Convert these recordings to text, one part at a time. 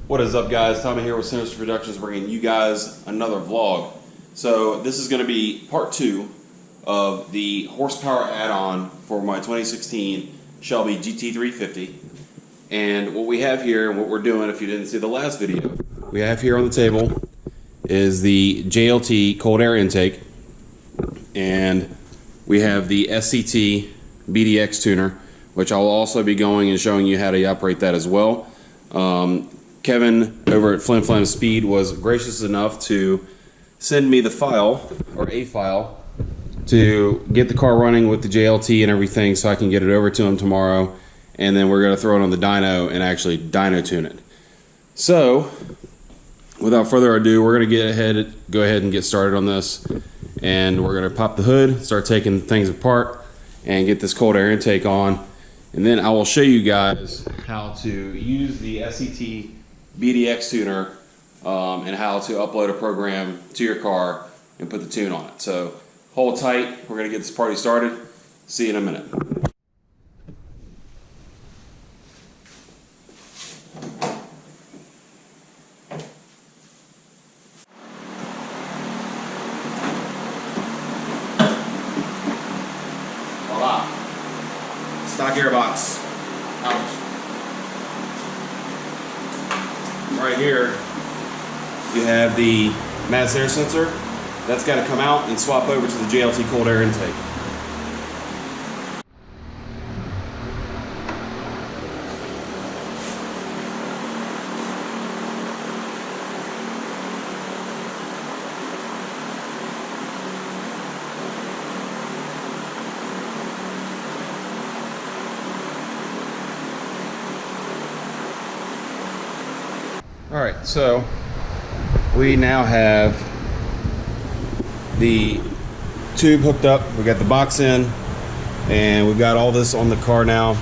What is up, guys? Tommy here with Sinister Productions, bringing you guys another vlog. So this is going to be part 2 of the horsepower add-on for my 2016 Shelby GT350. And what we have here, and what we're doing, if you didn't see the last video, we have here on the table is the JLT cold air intake, and we have the SCT BDX tuner, which I'll also be going and showing you how to operate that as well. Kevin over at FlimFlamSpeed was gracious enough to send me the file, or a file, to get the car running with the JLT and everything so I can get it over to him tomorrow, and then we're going to throw it on the dyno and actually dyno tune it. So without further ado, we're going to go ahead and get started on this, and we're going to pop the hood, start taking things apart, and get this cold air intake on, and then I will show you guys how to use the SCT BDX tuner and how to upload a program to your car and put the tune on it. So hold tight, we're going to get this party started. See you in a minute. Voila. Stock gearbox. Ouch. Right here, you have the mass air sensor. That's got to come out and swap over to the JLT cold air intake. Alright, so we now have the tube hooked up, we got the box in, and we've got all this on the car now.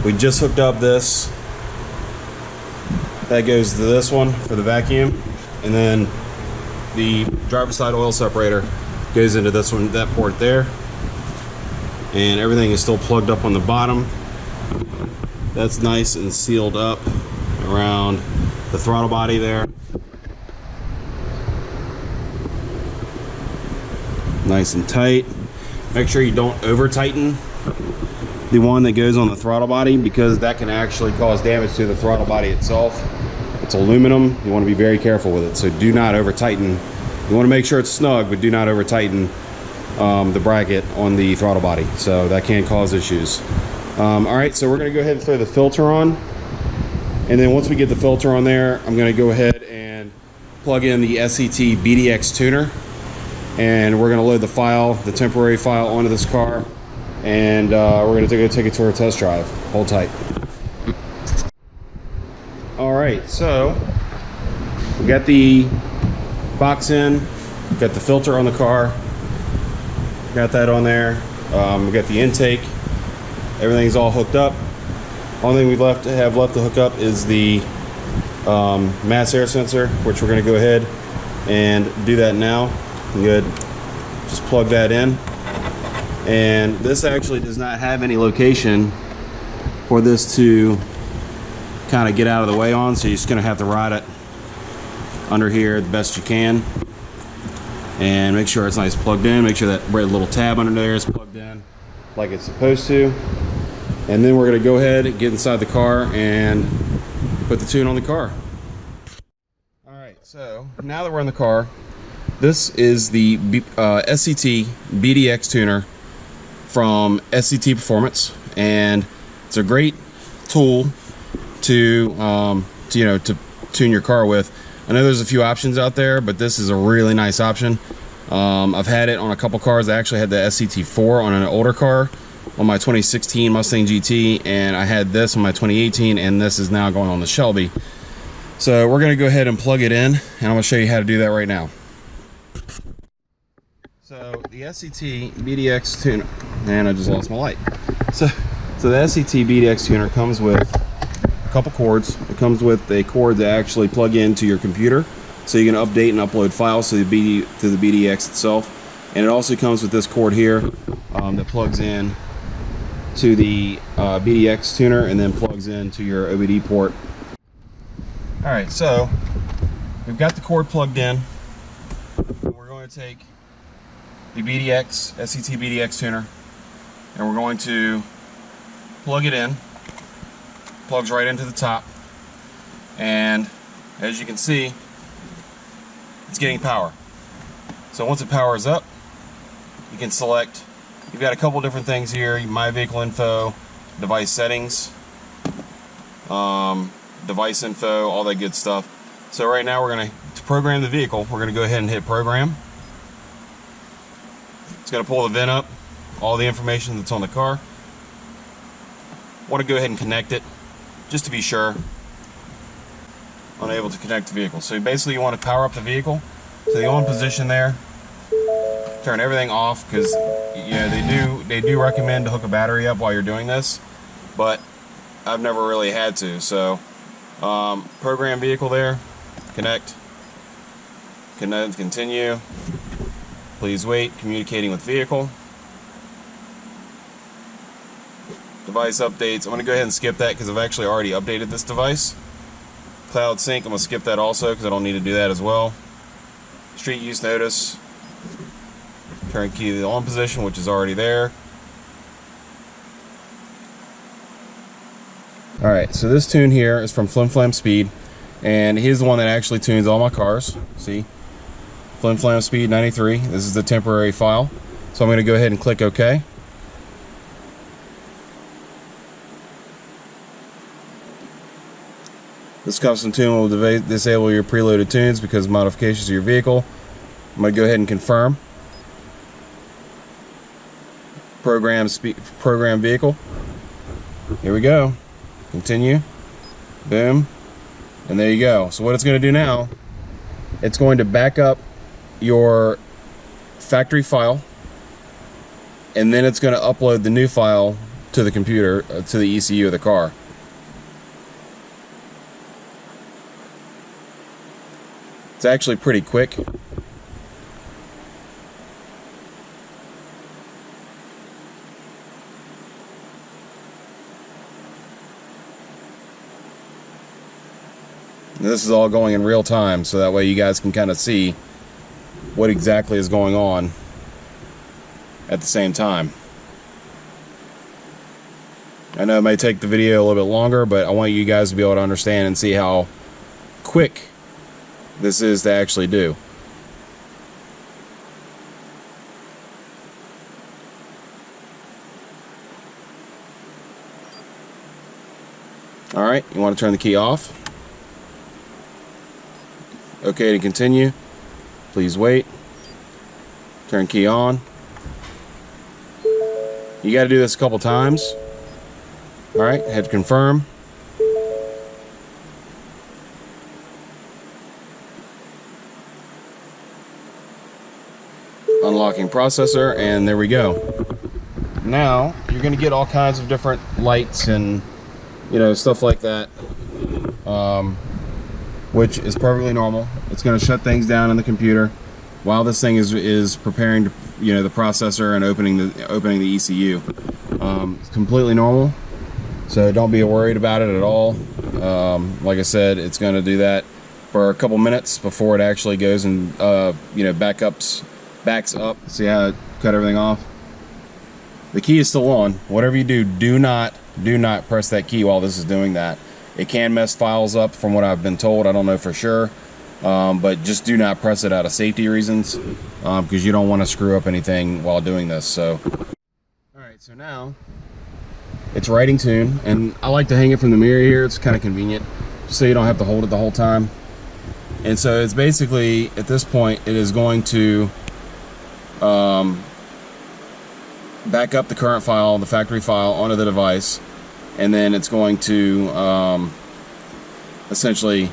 We just hooked up this. That goes to this one for the vacuum, and then the driver's side oil separator goes into this one, that port there, and everything is still plugged up on the bottom. That's nice and sealed up around the throttle body there. Nice and tight. Make sure you don't over tighten the one that goes on the throttle body, because that can actually cause damage to the throttle body itself. It's aluminum, you want to be very careful with it, so do not over tighten. You want to make sure it's snug, but do not over tighten the bracket on the throttle body, so that can cause issues. Alright, so we're going to go ahead and throw the filter on. And then once we get the filter on there, I'm going to go ahead and plug in the SCT BDX tuner, and we're going to load the file, the temporary file, onto this car, and we're going to go take it to our test drive. Hold tight. Alright, so we got the box in, got the filter on the car, got that on there, we got the intake, everything's all hooked up. Only thing we have left to hook up is the mass air sensor, which we're going to go ahead and do that now. Good. Just plug that in. And this actually does not have any location for this to kind of get out of the way on, so you're just going to have to ride it under here the best you can. And make sure it's nice plugged in. Make sure that red little tab under there is plugged in like it's supposed to. And then we're going to go ahead and get inside the car and put the tune on the car. Alright, so now that we're in the car, this is the SCT BDX tuner from SCT Performance, and it's a great tool to tune your car with. I know there's a few options out there, but this is a really nice option. I've had it on a couple cars. I actually had the SCT4 on an older car, on my 2016 Mustang GT, and I had this on my 2018, and this is now going on the Shelby. So we're going to go ahead and plug it in, and I'm going to show you how to do that right now. So the SCT BDX tuner, and I just lost my light. So the SCT BDX tuner comes with a couple cords. It comes with a cord to actually plug into your computer, so you can update and upload files to the BDX itself. And it also comes with this cord here that plugs in to the BDX tuner and then plugs into your OBD port All right, so we've got the cord plugged in. We're going to take the BDX, SCT BDX tuner, and we're going to plug it in. Plugs right into the top, and as you can see, it's getting power. So once it powers up, you can select, you've got a couple different things here: my vehicle info, device settings, device info, all that good stuff. So right now we're going to program the vehicle. We're going to go ahead and hit program. It's going to pull the VIN up, all the information that's on the car. Want to go ahead and connect it just to be sure. Unable to connect the vehicle. So basically you want to power up the vehicle. So the on position there, turn everything off, because you know they do recommend to hook a battery up while you're doing this, but I've never really had to. So program vehicle there, connect, continue, please wait, communicating with vehicle, device updates. I'm going to go ahead and skip that because I've actually already updated this device. Cloud sync, I'm going to skip that also because I don't need to do that as well. Street use notice, turn key to the on position, which is already there. Alright, so this tune here is from FlimFlamSpeed, and he's the one that actually tunes all my cars. See? FlimFlamSpeed 93. This is the temporary file. So I'm going to go ahead and click OK. This custom tune will disable your preloaded tunes because of modifications to your vehicle. I'm going to go ahead and confirm. Program vehicle. Here we go. Continue. Boom. And there you go. So what it's going to do now, it's going to back up your factory file, and then it's going to upload the new file to the computer, to the ECU of the car. It's actually pretty quick. This is all going in real time, so that way you guys can kind of see what exactly is going on at the same time. I know it may take the video a little bit longer, but I want you guys to be able to understand and see how quick this is to actually do. Alright, you want to turn the key off. Okay to continue. Please wait. Turn key on. You got to do this a couple times. Alright, hit confirm. Unlocking processor, and there we go. Now you're going to get all kinds of different lights and stuff like that, which is perfectly normal. It's going to shut things down in the computer while this thing is preparing to, the processor and opening the ECU. It's completely normal, so don't be worried about it at all. Like I said, it's going to do that for a couple minutes before it actually goes and backs up. See how it cut everything off? The key is still on. Whatever you do, do not press that key while this is doing that. It can mess files up from what I've been told. I don't know for sure, but just do not press it out of safety reasons, because you don't want to screw up anything while doing this. So alright, so now it's writing tune, and I like to hang it from the mirror here. It's kind of convenient so you don't have to hold it the whole time. And so it's basically, at this point, it is going to back up the current file, the factory file, onto the device, and then it's going to essentially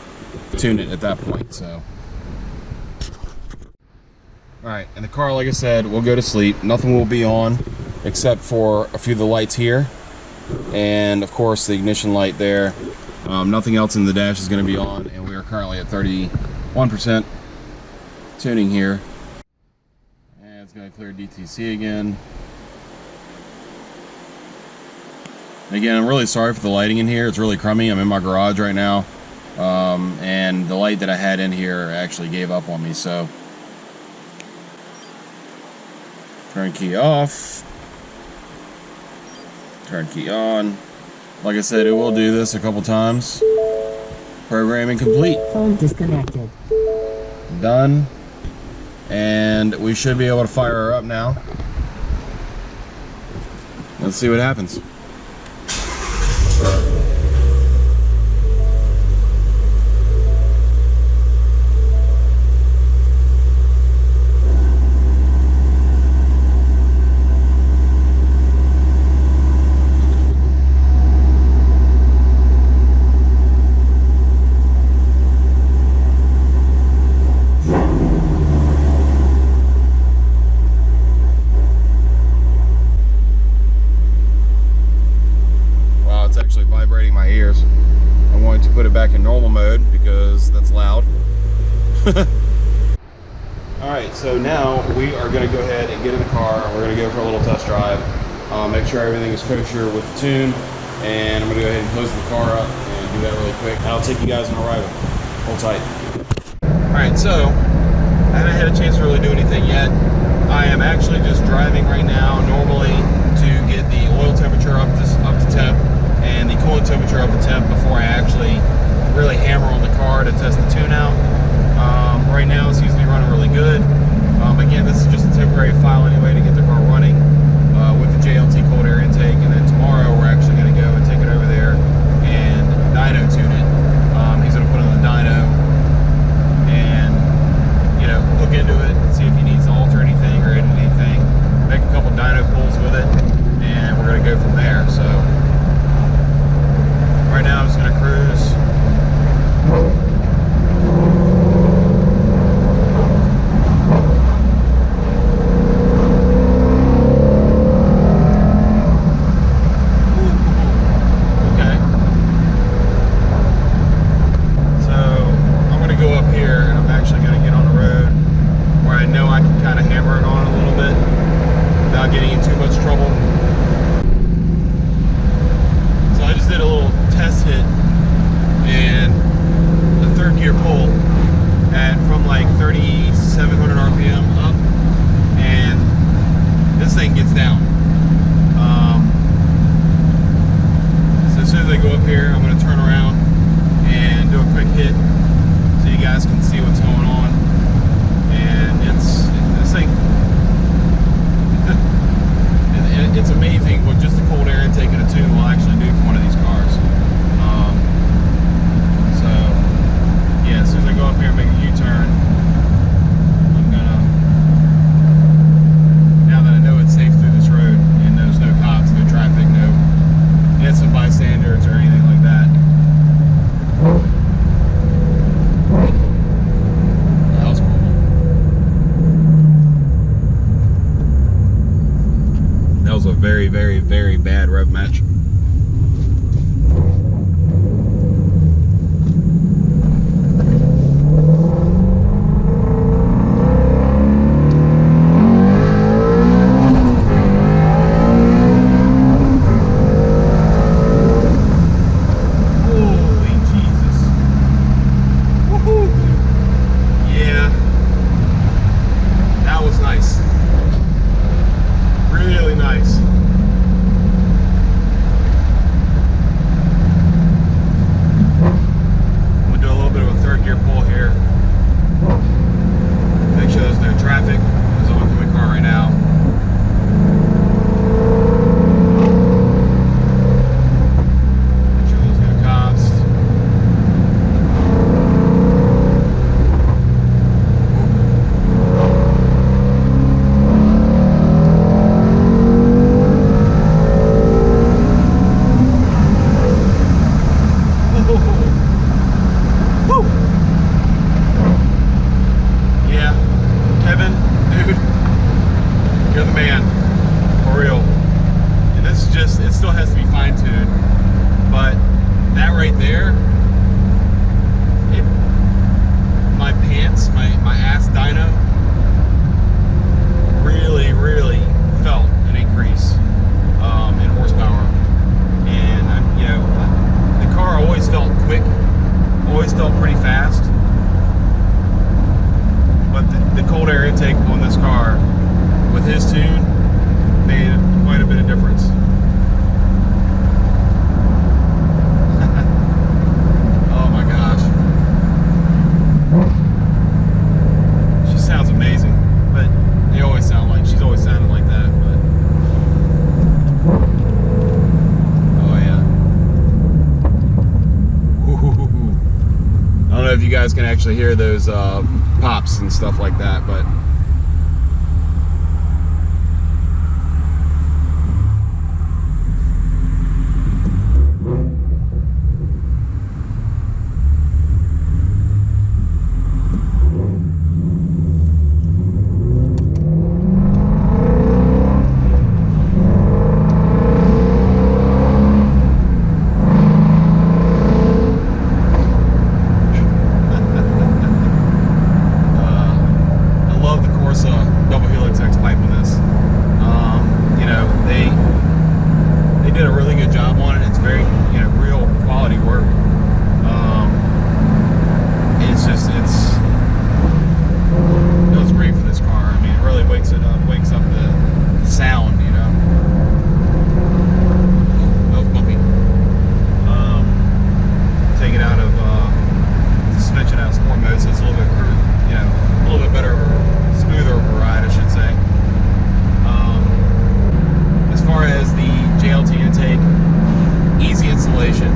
tune it at that point. So alright, and the car, like I said, will go to sleep. Nothing will be on except for a few of the lights here, and of course the ignition light there. Nothing else in the dash is going to be on, and we are currently at 31% tuning here. And it's going to clear DTC again. Again, I'm really sorry for the lighting in here. It's really crummy. I'm in my garage right now, and and the light that I had in here actually gave up on me. So turn key off, turn key on. Like I said, it will do this a couple times. Programming complete. Phone disconnected. Done. And we should be able to fire her up now. Let's see what happens. Vibrating my ears. I'm going to put it back in normal mode because that's loud. Alright, so now we are going to go ahead and get in the car. We're going to go for a little test drive, make sure everything is kosher with the tune, and I'm going to go ahead and close the car up and do that really quick. I'll take you guys on a ride. Hold tight. Alright, so I haven't had a chance to really do anything yet. I am actually just driving right now normally to get the oil temperature up to temp and the coolant temperature up to temp before I actually really hammer on the car to test the tune out. Right now it seems to be running really good. Again, this is just a temporary file anyway to get the car running with the JLT cold air intake, and then tomorrow we're actually going to go and take it over there and dyno tune it. He's going to put on the dyno and, you know, look into it and see if he needs to alter anything or edit anything, make a couple dyno pulls with it, and we're going to go from there. So right now I'm just going to cruise. Okay. So I'm going to go up here and I'm actually going to get on the road where I know I can kind of hammer it on a little bit without getting in too much trouble. So I just did a little test hit and the third gear pull at from like 3,700 RPM up, and this thing gets down. So as soon as I go up here, I'm going to turn around and do a quick hit so you guys can see what's going on. And this thing, it's amazing what just the cold air intake and a tune will actually do for one of these cars. So yeah, as soon as I go up here and make a U-turn, I'm gonna, now that I know it's safe through this road and there's no cops, no traffic, no innocent bystanders or anything like that. That was cool. That was a very, very, very bad rev match. pretty fast, but the cold air intake on this car with his tune made quite a bit of difference. Oh my gosh. She sounds amazing, but she's always sounded like that, but oh yeah. I don't know if you guys can actually hear those pops and stuff like that, but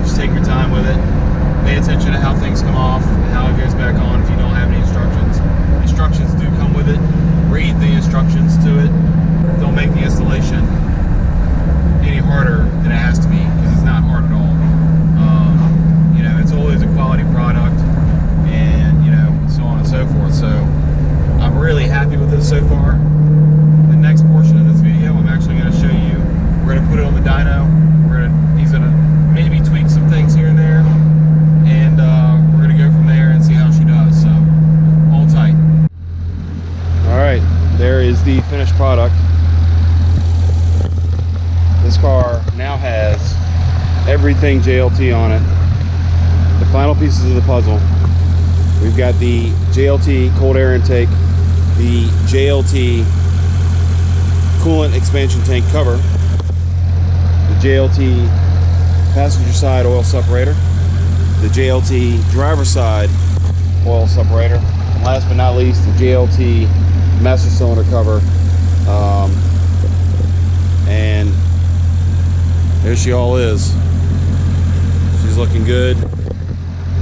just take your time with it. Pay attention to how things come off and how it goes back on if you don't have any instructions. Instructions do come with it. Read the instructions to it. Don't make the installation any harder than it has to be, because it's not hard at all. You know, it's always a quality product, and you know, so on and so forth. So I'm really happy with this so far. The next portion of this video, I'm actually going to show you. We're going to put it on the dyno. He's going to maybe tweak some things here and there, and we're going to go from there and see how she does. So hold tight. All right, there is the finished product. This car now has everything JLT on it. The final pieces of the puzzle. We've got the JLT cold air intake, the JLT coolant expansion tank cover, the JLT passenger side oil separator, the JLT driver side oil separator, and last but not least, the JLT master cylinder cover. And there she all is. She's looking good.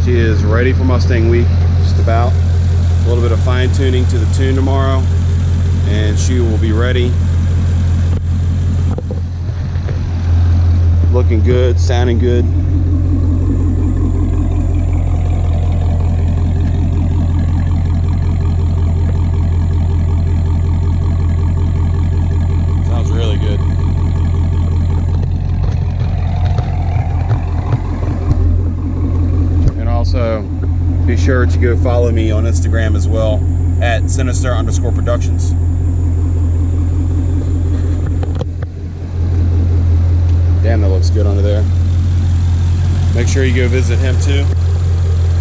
She is ready for Mustang Week, just about. A little bit of fine tuning to the tune tomorrow, and she will be ready. Looking good, sounding good. Sounds really good. And also, be sure to go follow me on Instagram as well, at Sinister_Productions. Damn, that looks good under there. Make sure you go visit him too.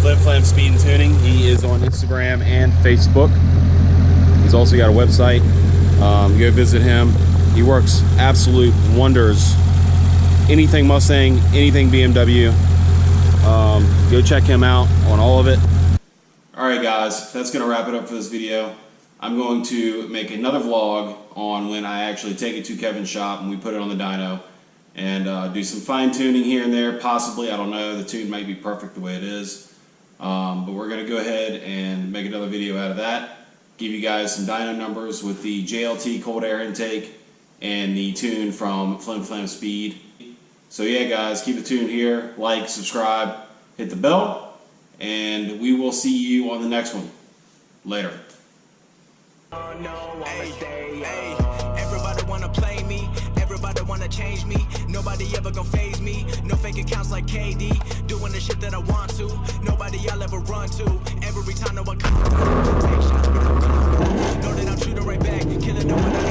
FlimFlamSpeed and Tuning. He is on Instagram and Facebook. He's also got a website. Go visit him. He works absolute wonders. Anything Mustang, anything BMW. Go check him out on all of it. Alright guys, that's going to wrap it up for this video. I'm going to make another vlog on when I actually take it to Kevin's shop and we put it on the dyno. And do some fine tuning here and there, possibly. I don't know, the tune might be perfect the way it is, but we're going to go ahead and make another video out of that, give you guys some dyno numbers with the JLT cold air intake and the tune from FlimFlamSpeed. So yeah guys, keep it tuned here, like, subscribe, hit the bell, and we will see you on the next one. Later. Everybody wanna play me, everybody wanna change me. Nobody ever gonna phase me. No fake accounts like KD, doing the shit that I want to. Nobody I'll ever run to.